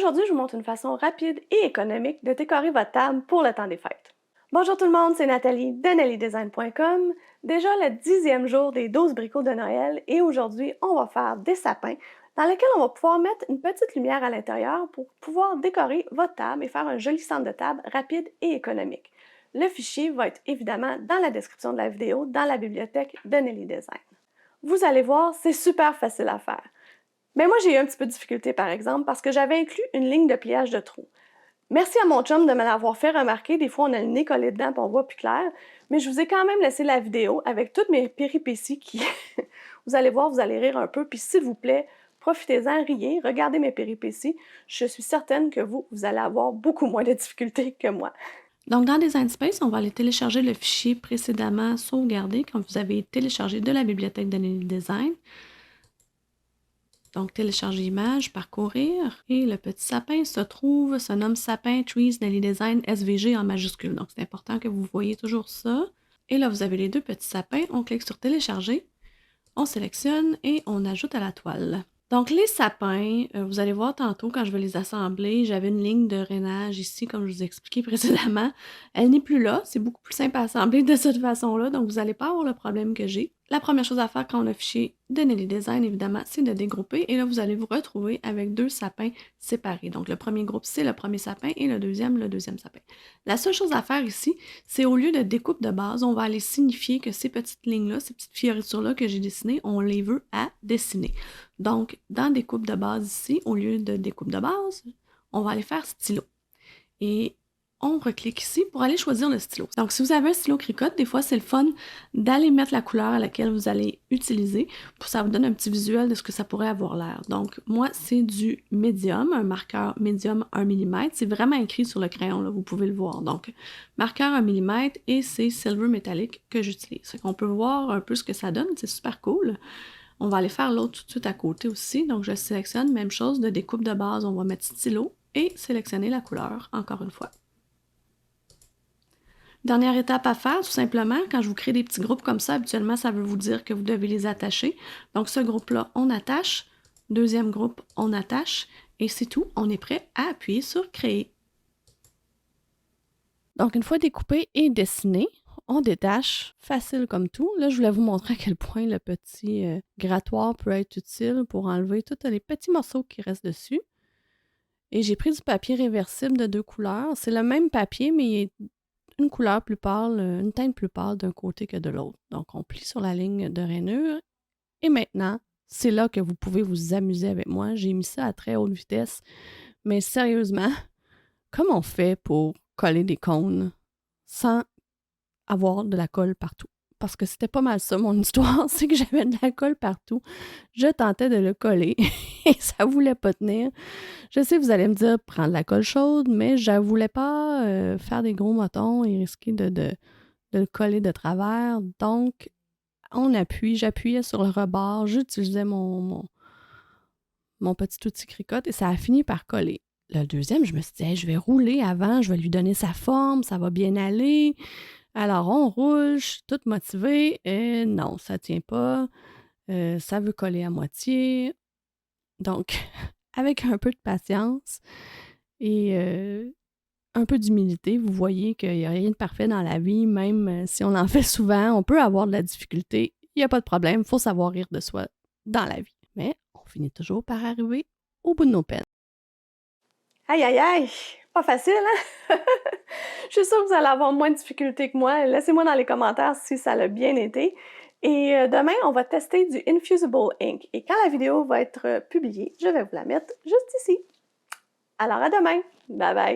Aujourd'hui, je vous montre une façon rapide et économique de décorer votre table pour le temps des fêtes. Bonjour tout le monde, c'est Nathalie de nellydesign.com. Déjà le 10e jour des 12 bricots de Noël et aujourd'hui, on va faire des sapins dans lesquels on va pouvoir mettre une petite lumière à l'intérieur pour pouvoir décorer votre table et faire un joli centre de table rapide et économique. Le fichier va être évidemment dans la description de la vidéo, dans la bibliothèque de Nelly Design. Vous allez voir, c'est super facile à faire. Mais moi, j'ai eu un petit peu de difficulté, par exemple, parce que j'avais inclus une ligne de pliage de trous. Merci à mon chum de me l'avoir fait remarquer. Des fois, on a le nez collé dedans et on voit plus clair. Mais je vous ai quand même laissé la vidéo avec toutes mes péripéties qui, vous allez voir, vous allez rire un peu. Puis s'il vous plaît, profitez-en, riez, regardez mes péripéties. Je suis certaine que vous allez avoir beaucoup moins de difficultés que moi. Donc, dans Design Space, on va aller télécharger le fichier précédemment sauvegardé quand vous avez téléchargé de la bibliothèque de Nelly Design. Donc, télécharger image, parcourir. Et le petit sapin se nomme Sapin Trees Nelly Design SVG en majuscule. Donc, c'est important que vous voyez toujours ça. Et là, vous avez les deux petits sapins. On clique sur télécharger. On sélectionne et on ajoute à la toile. Donc, les sapins, vous allez voir tantôt quand je vais les assembler, j'avais une ligne de rainage ici, comme je vous ai expliqué précédemment. Elle n'est plus là, c'est beaucoup plus simple à assembler de cette façon-là, donc vous n'allez pas avoir le problème que j'ai. La première chose à faire quand on a fichier de Nelly Design, évidemment, c'est de dégrouper. Et là, vous allez vous retrouver avec deux sapins séparés. Donc, le premier groupe, c'est le premier sapin et le deuxième sapin. La seule chose à faire ici, c'est au lieu de découpe de base, on va aller signifier que ces petites lignes-là, ces petites fioritures-là que j'ai dessinées, on les veut à dessiner. Donc, dans découpe de base ici, au lieu de découpe de base, on va aller faire stylo. Et on reclique ici pour aller choisir le stylo. Donc, si vous avez un stylo Cricut, des fois, c'est le fun d'aller mettre la couleur à laquelle vous allez utiliser. Pour ça vous donne un petit visuel de ce que ça pourrait avoir l'air. Donc, moi, c'est du médium, un marqueur médium 1 mm. C'est vraiment écrit sur le crayon, là, vous pouvez le voir. Donc, marqueur 1 mm et c'est Silver Metallic que j'utilise. On peut voir un peu ce que ça donne, c'est super cool. On va aller faire l'autre tout de suite à côté aussi. Donc, je sélectionne, même chose, de découpe de base, on va mettre stylo et sélectionner la couleur, encore une fois. Dernière étape à faire, tout simplement, quand je vous crée des petits groupes comme ça, habituellement, ça veut vous dire que vous devez les attacher. Donc, ce groupe-là, on attache. Deuxième groupe, on attache. Et c'est tout, on est prêt à appuyer sur « Créer ». Donc, une fois découpé et dessiné, on détache, facile comme tout. Là, je voulais vous montrer à quel point le petit grattoir peut être utile pour enlever tous les petits morceaux qui restent dessus. Et j'ai pris du papier réversible de 2 couleurs. C'est le même papier, mais il est une couleur plus pâle, une teinte plus pâle d'un côté que de l'autre. Donc, on plie sur la ligne de rainure. Et maintenant, c'est là que vous pouvez vous amuser avec moi. J'ai mis ça à très haute vitesse. Mais sérieusement, comment on fait pour coller des cônes sans avoir de la colle partout? Parce que c'était pas mal ça, mon histoire, c'est que j'avais de la colle partout. Je tentais de le coller et ça voulait pas tenir. Je sais, vous allez me dire, prendre de la colle chaude, mais je voulais pas faire des gros motons et risquer de le coller de travers. Donc, j'appuyais sur le rebord, j'utilisais mon petit outil Cricut et ça a fini par coller. Le deuxième, je me suis dit, hey, je vais rouler avant, je vais lui donner sa forme, ça va bien aller. Alors, on roule, je suis toute motivée. Et non, ça tient pas. Ça veut coller à moitié. Donc, avec un peu de patience et un peu d'humilité, vous voyez qu'il n'y a rien de parfait dans la vie, même si on en fait souvent, on peut avoir de la difficulté. Il n'y a pas de problème, il faut savoir rire de soi dans la vie. Mais on finit toujours par arriver au bout de nos peines. Aïe, aïe, aïe! Pas facile, hein? Je suis sûre que vous allez avoir moins de difficultés que moi. Laissez-moi dans les commentaires si ça l'a bien été. Et demain, on va tester du Infusible Ink. Et quand la vidéo va être publiée, je vais vous la mettre juste ici. Alors à demain! Bye bye!